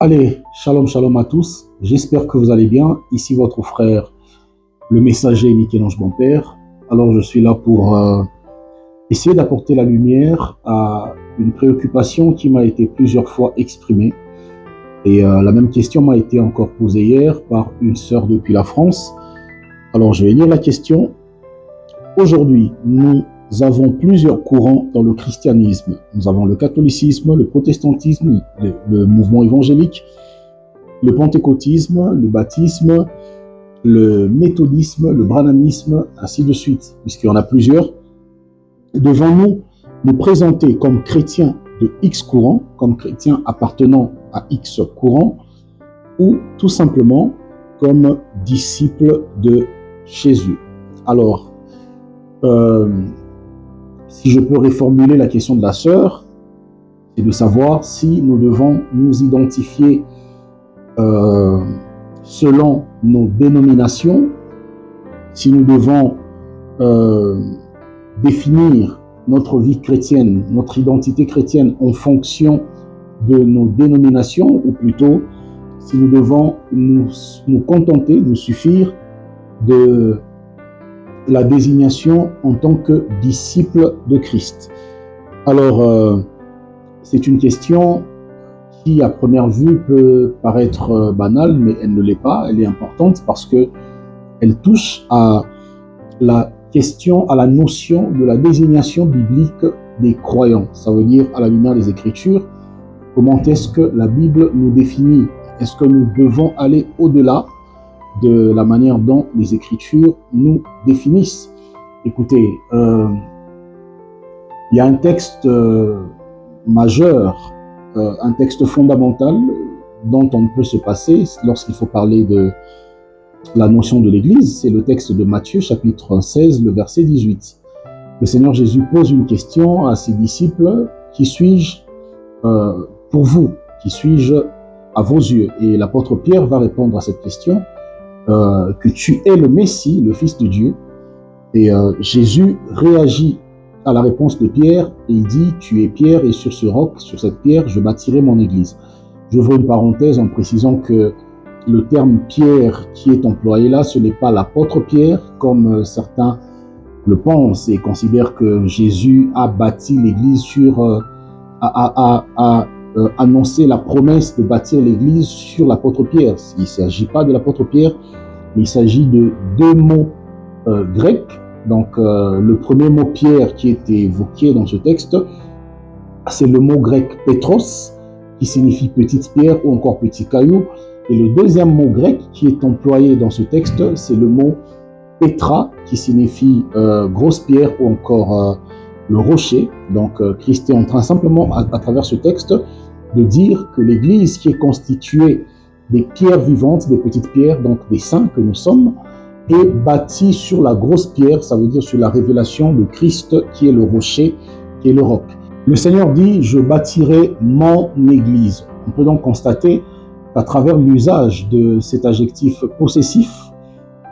Allez, shalom, shalom à tous. J'espère que vous allez bien. Ici votre frère, le messager Michel-Ange Bonpère. Alors, je suis là pour essayer d'apporter la lumière à une préoccupation qui m'a été plusieurs fois exprimée. Et la même question m'a été encore posée hier par une sœur depuis la France. Alors, je vais lire la question. Aujourd'hui, nous avons plusieurs courants dans le christianisme. Nous avons le catholicisme, le protestantisme, le mouvement évangélique, le pentecôtisme, le baptisme, le méthodisme, le branhamisme, ainsi de suite, puisqu'il y en a plusieurs. Devons-nous nous présenter comme chrétiens de X courant, comme chrétiens appartenant à X courant, ou tout simplement comme disciples de Jésus? Alors, si je peux reformuler la question de la sœur, c'est de savoir si nous devons nous identifier selon nos dénominations, si nous devons définir notre vie chrétienne, notre identité chrétienne en fonction de nos dénominations, ou plutôt si nous devons nous contenter, nous suffire de la désignation en tant que disciple de Christ. Alors, c'est une question qui, à première vue, peut paraître banale, mais elle ne l'est pas. Elle est importante parce qu'elle touche à la question, à la notion de la désignation biblique des croyants. Ça veut dire, à la lumière des Écritures, comment est-ce que la Bible nous définit? Est-ce que nous devons aller au-delà de la manière dont les Écritures nous définissent? Écoutez, il y a un texte majeur, un texte fondamental dont on ne peut se passer lorsqu'il faut parler de la notion de l'Église. C'est le texte de Matthieu, chapitre 16, le verset 18. Le Seigneur Jésus pose une question à ses disciples. Qui suis-je pour vous? Qui suis-je à vos yeux? Et l'apôtre Pierre va répondre à cette question, que tu es le Messie, le Fils de Dieu. Et Jésus réagit à la réponse de Pierre et il dit, tu es Pierre et sur ce roc, sur cette pierre, je bâtirai mon église. J'ouvre une parenthèse en précisant que le terme Pierre qui est employé là, ce n'est pas l'apôtre Pierre, comme certains le pensent et considèrent que Jésus a bâti l'église a annoncé la promesse de bâtir l'église sur l'apôtre Pierre. Il ne s'agit pas de l'apôtre Pierre, mais il s'agit de deux mots grecs. Donc, le premier mot Pierre qui est évoqué dans ce texte, c'est le mot grec Pétros, qui signifie petite pierre ou encore petit caillou. Et le deuxième mot grec qui est employé dans ce texte, c'est le mot Pétra, qui signifie grosse pierre ou encore le rocher. Donc, Christ est en train simplement, à travers ce texte, de dire que l'Église qui est constituée des pierres vivantes, des petites pierres, donc des saints que nous sommes, est bâtie sur la grosse pierre, ça veut dire sur la révélation de Christ qui est le rocher, qui est le roc. Le Seigneur dit, je bâtirai mon église. On peut donc constater qu'à travers l'usage de cet adjectif possessif,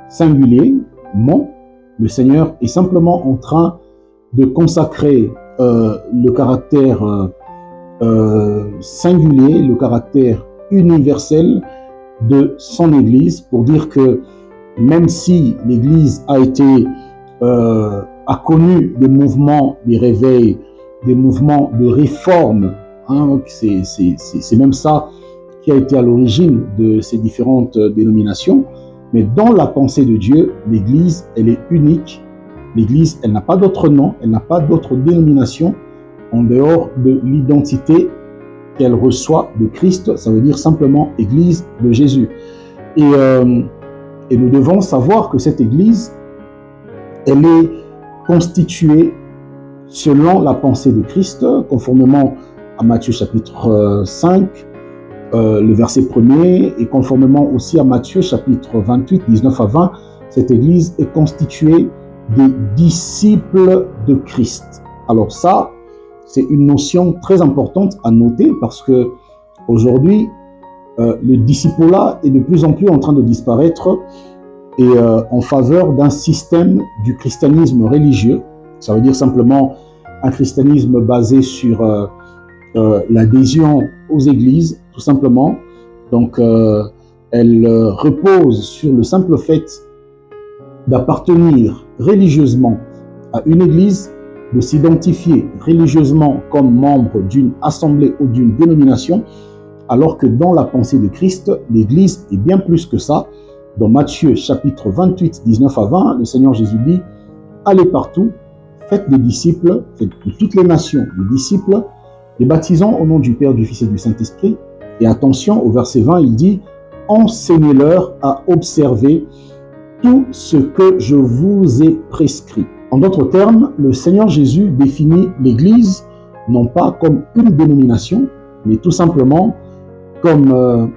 singulier, mon, le Seigneur est simplement en train de consacrer le caractère singulier, le caractère universel de son église, pour dire que même si l'Église a connu des mouvements, des réveils, des mouvements de réforme, hein, c'est même ça qui a été à l'origine de ces différentes dénominations, mais dans la pensée de Dieu, l'Église, elle est unique. L'Église, elle n'a pas d'autre nom, elle n'a pas d'autre dénomination en dehors de l'identité qu'elle reçoit de Christ, ça veut dire simplement Église de Jésus. Et nous devons savoir que cette Église, elle est constituée selon la pensée de Christ, conformément à Matthieu chapitre 5, le verset 1er, et conformément aussi à Matthieu chapitre 28, 19 à 20, cette Église est constituée des disciples de Christ. Alors ça, c'est une notion très importante à noter parce que aujourd'hui, le discipulat est de plus en plus en train de disparaître et en faveur d'un système du christianisme religieux. Ça veut dire simplement un christianisme basé sur l'adhésion aux églises, tout simplement, Donc, elle repose sur le simple fait d'appartenir religieusement à une église, de s'identifier religieusement comme membre d'une assemblée ou d'une dénomination, alors que dans la pensée de Christ, l'église est bien plus que ça. Dans Matthieu chapitre 28, 19 à 20, le Seigneur Jésus dit « Allez partout, faites des disciples, faites de toutes les nations des disciples, les baptisant au nom du Père, du Fils et du Saint-Esprit. » Et attention, au verset 20, il dit « Enseignez-leur à observer tout ce que je vous ai prescrit. » En d'autres termes, le Seigneur Jésus définit l'Église non pas comme une dénomination, mais tout simplement comme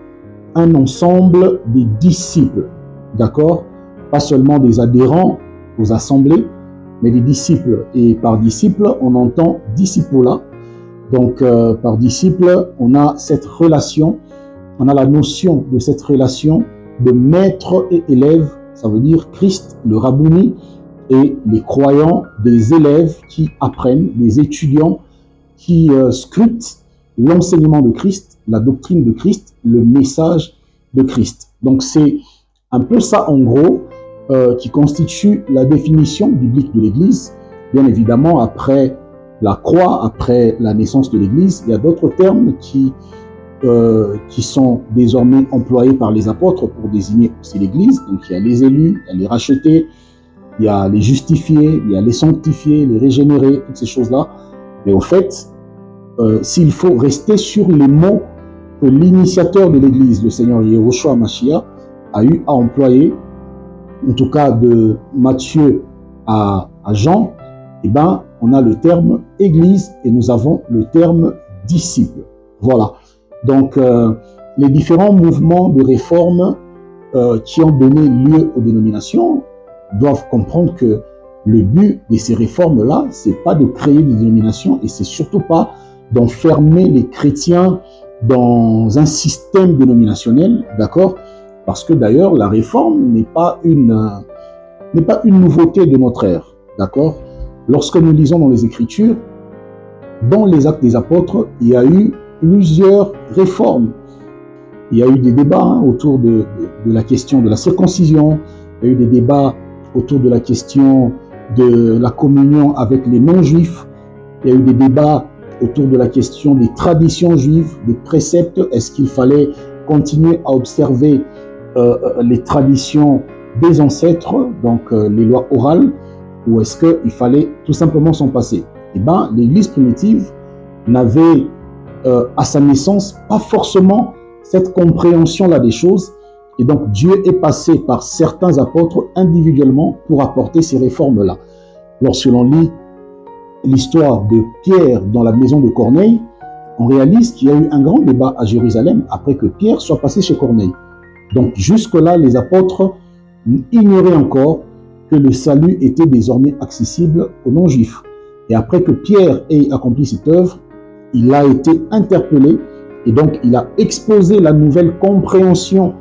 un ensemble des disciples, d'accord? Pas seulement des adhérents aux assemblées, mais des disciples. Et par disciple, on entend discipola. Donc, par disciple, on a cette relation, on a la notion de cette relation de maître et élève. Ça veut dire Christ, le Rabouni, et les croyants, des élèves qui apprennent, des étudiants qui scrutent l'enseignement de Christ, la doctrine de Christ, le message de Christ. Donc c'est un peu ça en gros qui constitue la définition biblique de l'Église. Bien évidemment, après la croix, après la naissance de l'Église, il y a d'autres termes qui sont désormais employés par les apôtres pour désigner aussi l'Église. Donc il y a les élus, il y a les rachetés, il y a les justifiés, il y a les sanctifiés, les régénérés, toutes ces choses-là. Mais au fait, s'il faut rester sur les mots que l'initiateur de l'Église, le Seigneur Yahushua Mashiach, a eu à employer, en tout cas de Matthieu à Jean, eh ben, on a le terme Église et nous avons le terme disciple. Voilà. Donc, les différents mouvements de réforme qui ont donné lieu aux dénominations doivent comprendre que le but de ces réformes-là, c'est pas de créer des dénominations et c'est surtout pas d'enfermer les chrétiens dans un système dénominationnel, d'accord? Parce que d'ailleurs, la réforme n'est pas une nouveauté de notre ère, d'accord? Lorsque nous lisons dans les Écritures, dans les Actes des Apôtres, il y a eu plusieurs réformes. Il y a eu des débats autour de la question de la circoncision, il y a eu des débats autour de la question de la communion avec les non-juifs, il y a eu des débats autour de la question des traditions juives, des préceptes. Est-ce qu'il fallait continuer à observer les traditions des ancêtres, donc les lois orales, ou est-ce qu'il fallait tout simplement s'en passer? Eh bien, l'Église primitive n'avait à sa naissance pas forcément cette compréhension-là des choses, et donc Dieu est passé par certains apôtres individuellement pour apporter ces réformes-là. Lorsque l'on lit l'histoire de Pierre dans la maison de Corneille, on réalise qu'il y a eu un grand débat à Jérusalem après que Pierre soit passé chez Corneille. Donc jusque-là, les apôtres ignoraient encore que le salut était désormais accessible aux non-juifs. Et après que Pierre ait accompli cette œuvre, il a été interpellé et donc il a exposé la nouvelle compréhension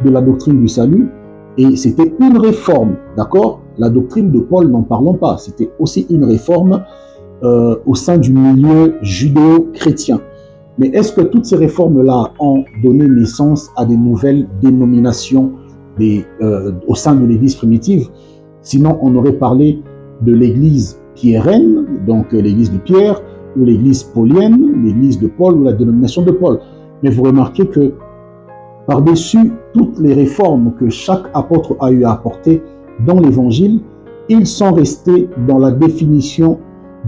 de la doctrine du salut. Et c'était une réforme, d'accord? La doctrine de Paul, n'en parlons pas, c'était aussi une réforme au sein du milieu judéo-chrétien. Mais est-ce que toutes ces réformes-là ont donné naissance à des nouvelles dénominations au sein de l'Église primitive? Sinon, on aurait parlé de l'Église pierraine, donc l'Église de Pierre, ou l'Église paulienne, l'Église de Paul, ou la dénomination de Paul. Mais vous remarquez que par-dessus toutes les réformes que chaque apôtre a eu à apporter dans l'Évangile, ils sont restés dans la définition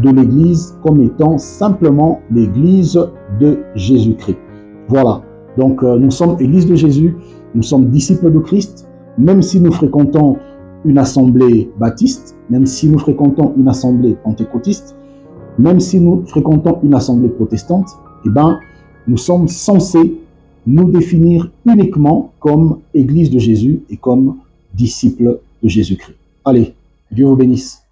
de l'Église comme étant simplement l'Église de Jésus-Christ. Voilà, donc nous sommes Église de Jésus, nous sommes disciples de Christ, même si nous fréquentons une assemblée baptiste, même si nous fréquentons une assemblée pentecôtiste, même si nous fréquentons une assemblée protestante, eh ben, nous sommes censés nous définir uniquement comme Église de Jésus et comme disciples de Jésus-Christ. Allez, Dieu vous bénisse.